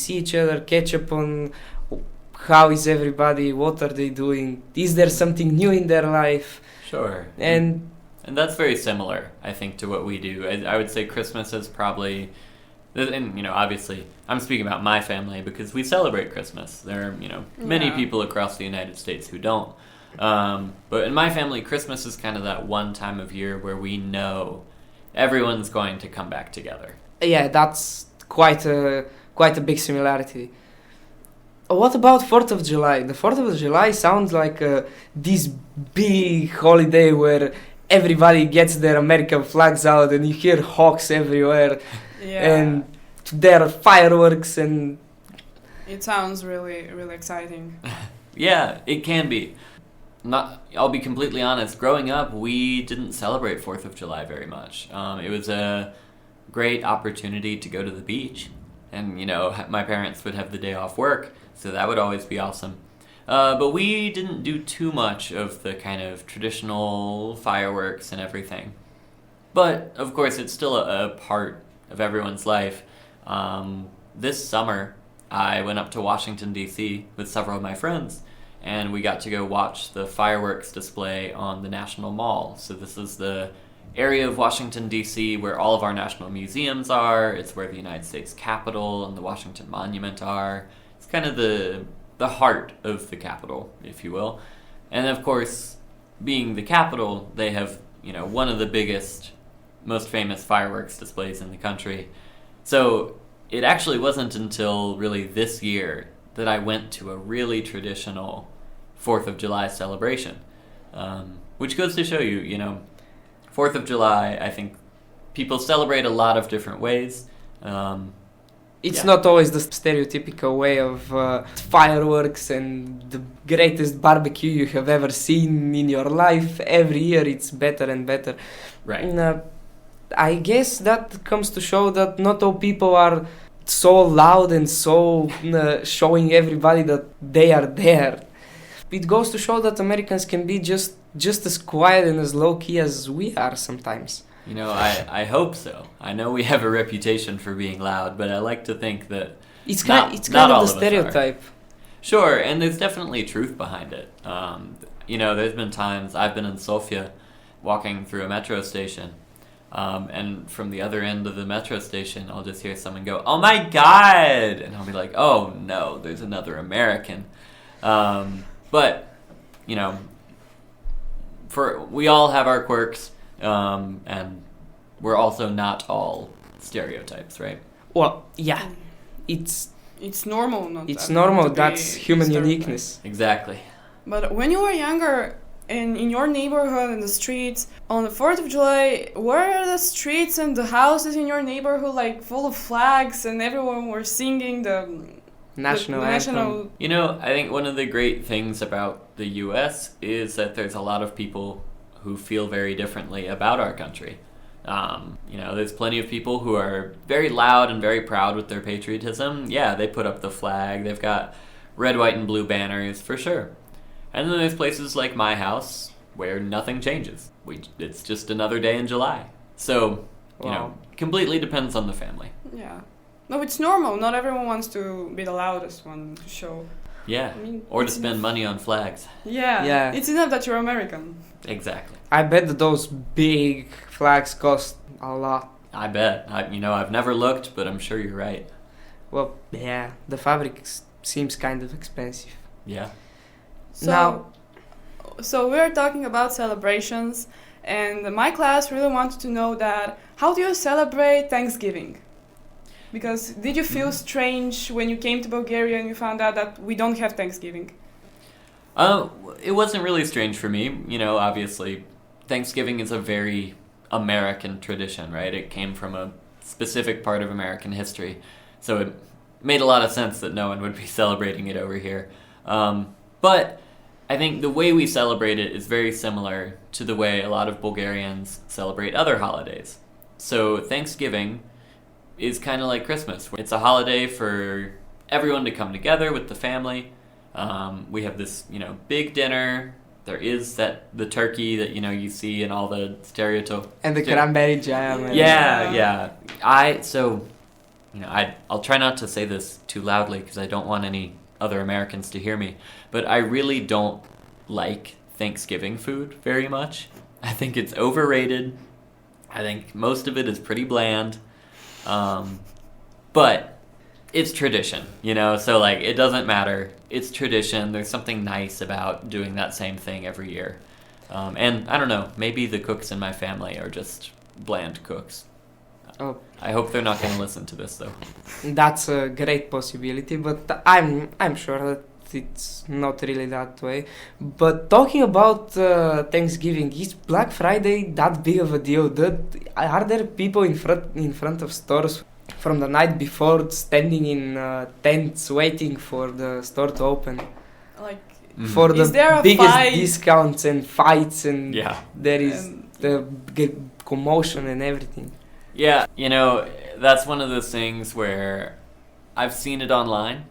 see each other, catch up on how is everybody, what are they doing, is there something new in their life. Sure. And that's very similar, I think, to what we do. I would say Christmas is probably, and obviously I'm speaking about my family because we celebrate Christmas. There are many people across the United States who don't. But in my family, Christmas is kind of that one time of year where we know everyone's going to come back together. Yeah, that's quite a big similarity. What about 4th of July? The 4th of July sounds like this big holiday where everybody gets their American flags out and you hear hawks everywhere. Yeah. And there are fireworks and... It sounds really, really exciting. Yeah, it can be. I'll be completely honest, growing up, we didn't celebrate 4th of July very much. It was a great opportunity to go to the beach. And, my parents would have the day off work, so that would always be awesome. But we didn't do too much of the kind of traditional fireworks and everything. But, of course, it's still a part of everyone's life. This summer, I went up to Washington, D.C. with several of my friends, and we got to go watch the fireworks display on the National Mall. So this is the area of Washington, D.C. where all of our national museums are. It's where the United States Capitol and the Washington Monument are. It's kind of the heart of the Capitol, if you will. And of course, being the Capitol, they have, one of the biggest, most famous fireworks displays in the country. So it actually wasn't until really this year that I went to a really traditional 4th of July celebration, which goes to show you, 4th of July, I think people celebrate a lot of different ways. It's not always the stereotypical way of fireworks and the greatest barbecue you have ever seen in your life. Every year it's better and better. Right. And, I guess that comes to show that not all people are so loud and so showing everybody that they are there. It goes to show that Americans can be just as quiet and as low-key as we are sometimes. I hope so. I know we have a reputation for being loud, but I like to think that it's kind of the stereotype. Sure, and there's definitely truth behind it. There's been times I've been in Sofia walking through a metro station, and from the other end of the metro station, I'll just hear someone go, "Oh my God!" And I'll be like, "Oh no, there's another American." But, we all have our quirks, and we're also not all stereotypes, right? Well, yeah, it's normal. It's normal. That's human uniqueness. Exactly. But when you were younger, in your neighborhood, in the streets, on the 4th of July, were the streets and the houses in your neighborhood like full of flags and everyone were singing the national anthem? I think one of the great things about the U.S. is that there's a lot of people who feel very differently about our country. There's plenty of people who are very loud and very proud with their patriotism. Yeah, they put up the flag. They've got red, white, and blue banners, for sure. And then there's places like my house where nothing changes. It's just another day in July. So, completely depends on the family. Yeah. No, it's normal. Not everyone wants to be the loudest one to show. Yeah, or to spend money on flags. Yeah. It's enough that you're American. Exactly. I bet that those big flags cost a lot. I bet. I've never looked, but I'm sure you're right. Well, yeah, the fabric seems kind of expensive. Yeah. So we're talking about celebrations, and my class really wanted to know that how do you celebrate Thanksgiving? Because did you feel strange when you came to Bulgaria and you found out that we don't have Thanksgiving? It wasn't really strange for me. Obviously, Thanksgiving is a very American tradition, right? It came from a specific part of American history. So it made a lot of sense that no one would be celebrating it over here. But I think the way we celebrate it is very similar to the way a lot of Bulgarians celebrate other holidays. So Thanksgiving is kind of like Christmas. It's a holiday for everyone to come together with the family. We have this, big dinner. There is the turkey that, you see in all the stereotypes. And the cranberry jam. Yeah. I'll try not to say this too loudly because I don't want any other Americans to hear me, but I really don't like Thanksgiving food very much. I think it's overrated. I think most of it is pretty bland. But it's tradition, so like it doesn't matter. It's tradition. There's something nice about doing that same thing every year. And I don't know, maybe the cooks in my family are just bland cooks. Oh, I hope they're not going to listen to this though. that's a great possibility, but I'm sure that it's not really that way. But talking about Thanksgiving, is Black Friday that big of a deal? Are there people in front of stores from the night before standing in tents waiting for the store to open? Like, For Is there the a biggest fight? discounts and fights, and Yeah. there is And- the commotion and everything. Yeah, that's one of those things where I've seen it online.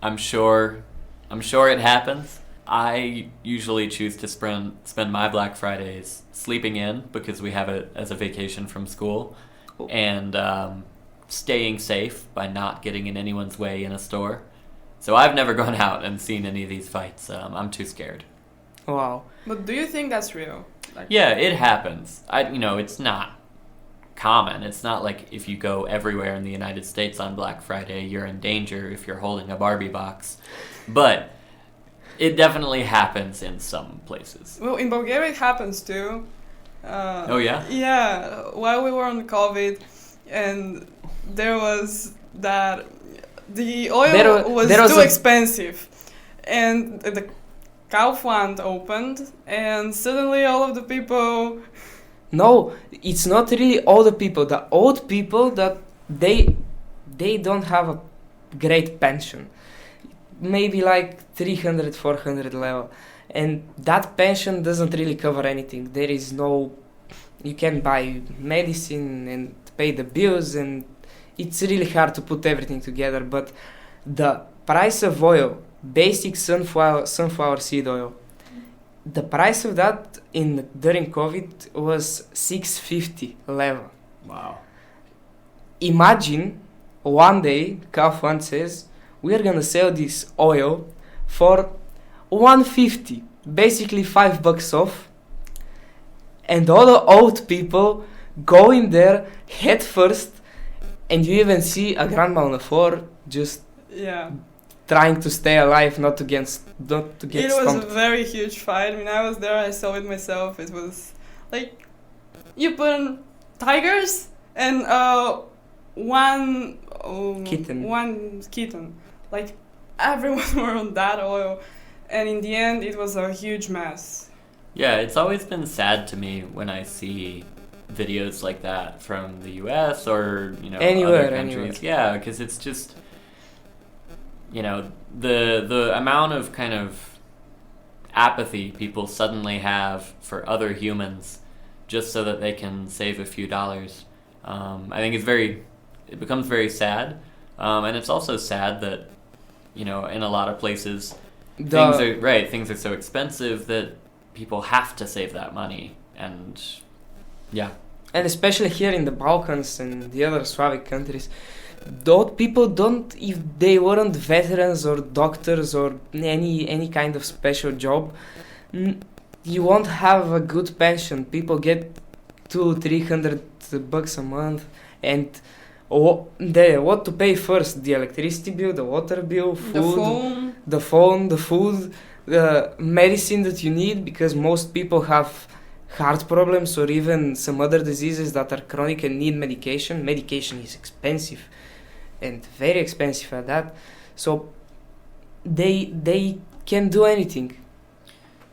I'm sure it happens. I usually choose to spend my Black Fridays sleeping in because we have it as a vacation from school, Oh. and staying safe by not getting in anyone's way in a store. So I've never gone out and seen any of these fights. I'm too scared. Wow. But do you think that's real? Like, Yeah, it happens. It's not common. It's not like if you go everywhere in the United States on Black Friday, you're in danger if you're holding a Barbie box. But it definitely happens in some places. Well, in Bulgaria it happens too. Oh, yeah? Yeah, while we were on COVID, and there was that the oil was there was too a- expensive, and the Kaufland opened, and suddenly all of the people. No, it's not really all the people. The old people that they don't have a great pension. Maybe like 300, 400 level. And that pension doesn't really cover anything. There is no... You can buy medicine and pay the bills, and it's really hard to put everything together. But the price of oil, basic sunflower seed oil, the price of that during COVID was $6.50 level. Wow. Imagine one day Kaufland says we are gonna sell this oil for $1.50, basically $5 off, and all the old people go in there head first, and you even see a grandma on the floor just Yeah. trying to stay alive, not to get It was a stomped. very huge fight. I mean, I was there, I saw it myself. It was like you put on tigers and one kitten. Like everyone were on that oil, and in the end, it was a huge mess. Yeah, it's always been sad to me when I see videos like that from the U.S. or Anywhere, other countries. anywhere. Yeah, because it's just the amount of kind of apathy people suddenly have for other humans just so that they can save a few dollars. I think it becomes very sad, and it's also sad that in a lot of places things are so expensive that people have to save that money, and yeah. And especially here in the Balkans and the other Slavic countries, those people don't, if they weren't veterans or doctors or any kind of special job, you won't have a good pension. People get $200-300 a month, and what to pay first? The electricity bill, the water bill, food, the food, the medicine that you need, because most people have heart problems or even some other diseases that are chronic and need medication. Medication is expensive, and very expensive at that. So they can do anything.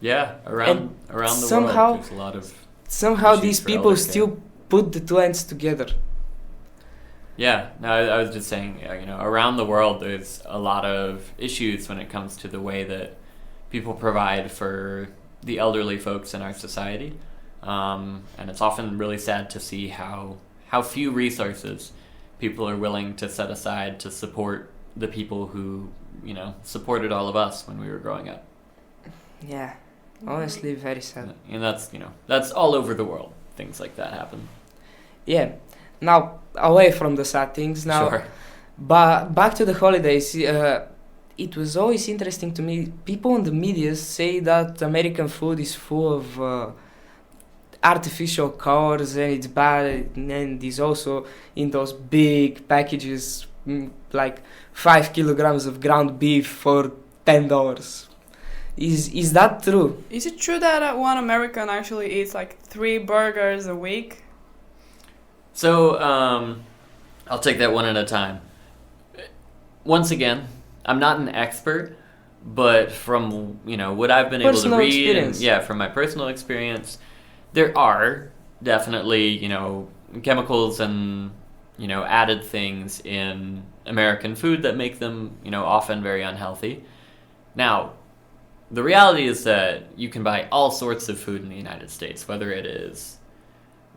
Yeah, around the somehow- world, there's a lot of Somehow issues these for people elder care. still put the two ends together. Yeah, no, I was just saying, around the world, there's a lot of issues when it comes to the way that people provide for the elderly folks in our society, and it's often really sad to see how few resources people are willing to set aside to support the people who supported all of us when we were growing up. Yeah, honestly, very sad. And that's all over the world. Things like that happen. Yeah. Now, away from the sad things, now Sure. But back to the holidays, it was always interesting to me. People in the media say that American food is full of artificial colors and it's bad, and it's also in those big packages, like 5 kilograms of ground beef for $10. Is that true? Is it true that one American actually eats like 3 burgers a week? So, I'll take that one at a time. Once again, I'm not an expert, but from, what I've been able to Personal read, experience. and, from my personal experience, there are definitely, chemicals and, added things in American food that make them, often very unhealthy. Now, the reality is that you can buy all sorts of food in the United States, whether it is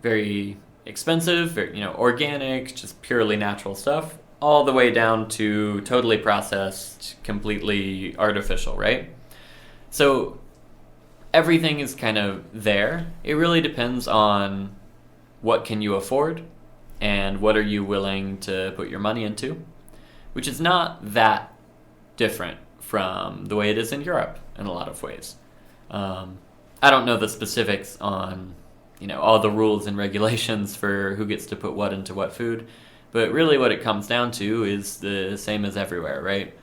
very expensive, organic, just purely natural stuff, all the way down to totally processed, completely artificial, right? So everything is kind of there. It really depends on what can you afford and what are you willing to put your money into, which is not that different from the way it is in Europe in a lot of ways. I don't know the specifics on, all the rules and regulations for who gets to put what into what food, but really what it comes down to is the same as everywhere, right?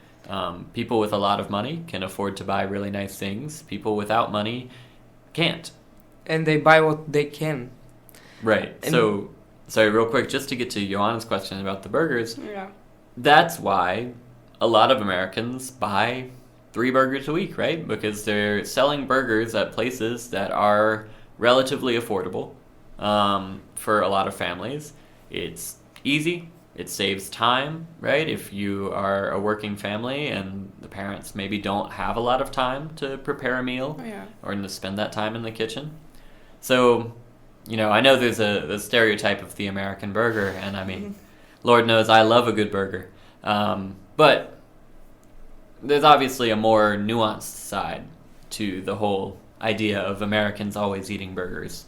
People with a lot of money can afford to buy really nice things. People without money can't. And they buy what they can. Right. And so, sorry, real quick, just to get to Joanna's question about the burgers, Yeah. that's why a lot of Americans buy 3 burgers a week, right? Because they're selling burgers at places that are relatively affordable for a lot of families. It's easy. It saves time, right? If you are a working family and the parents maybe don't have a lot of time to prepare a meal or to spend that time in the kitchen. So, I know there's a stereotype of the American burger, and I mean, Lord knows I love a good burger. But there's obviously a more nuanced side to the whole idea of Americans always eating burgers.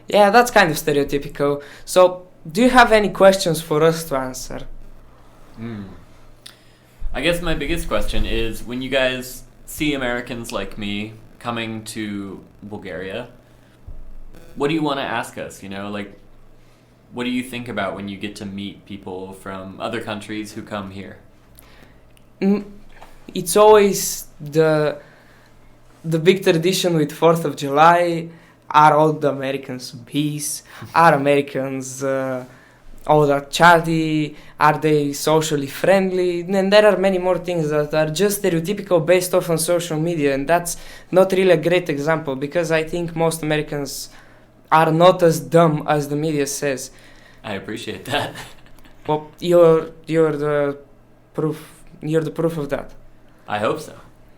Yeah, that's kind of stereotypical. So, do you have any questions for us to answer? I guess my biggest question is, when you guys see Americans like me coming to Bulgaria, what do you want to ask us? What do you think about when you get to meet people from other countries who come here? It's always the big tradition with 4th of July. Are all the Americans obese? Are Americans all that chatty? Are they socially friendly? And there are many more things that are just stereotypical based off on social media, and that's not really a great example, because I think most Americans are not as dumb as the media says. I appreciate that. Well, you're the proof. You're the proof of that. I hope so.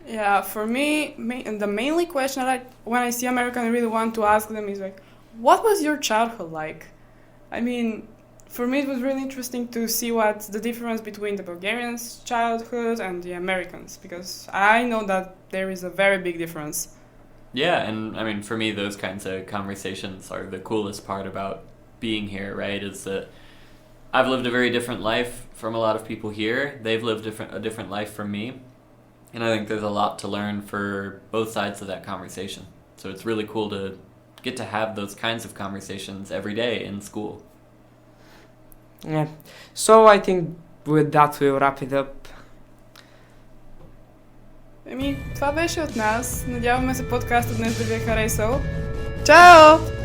Yeah, for me, the mainly question that when I see American, I really want to ask them is like, what was your childhood like? I mean, for me, it was really interesting to see what's the difference between the Bulgarians' childhood and the Americans, because I know that there is a very big difference. Yeah, and I mean, for me, those kinds of conversations are the coolest part about being here, right? Is that I've lived a very different life from a lot of people here. They've lived a different life from me. And I think there's a lot to learn for both sides of that conversation. So it's really cool to get to have those kinds of conversations every day in school. Yeah. So I think with that we'll wrap it up. Това беше от нас. Надяваме се подкастът днес да ви е харесал. Чао!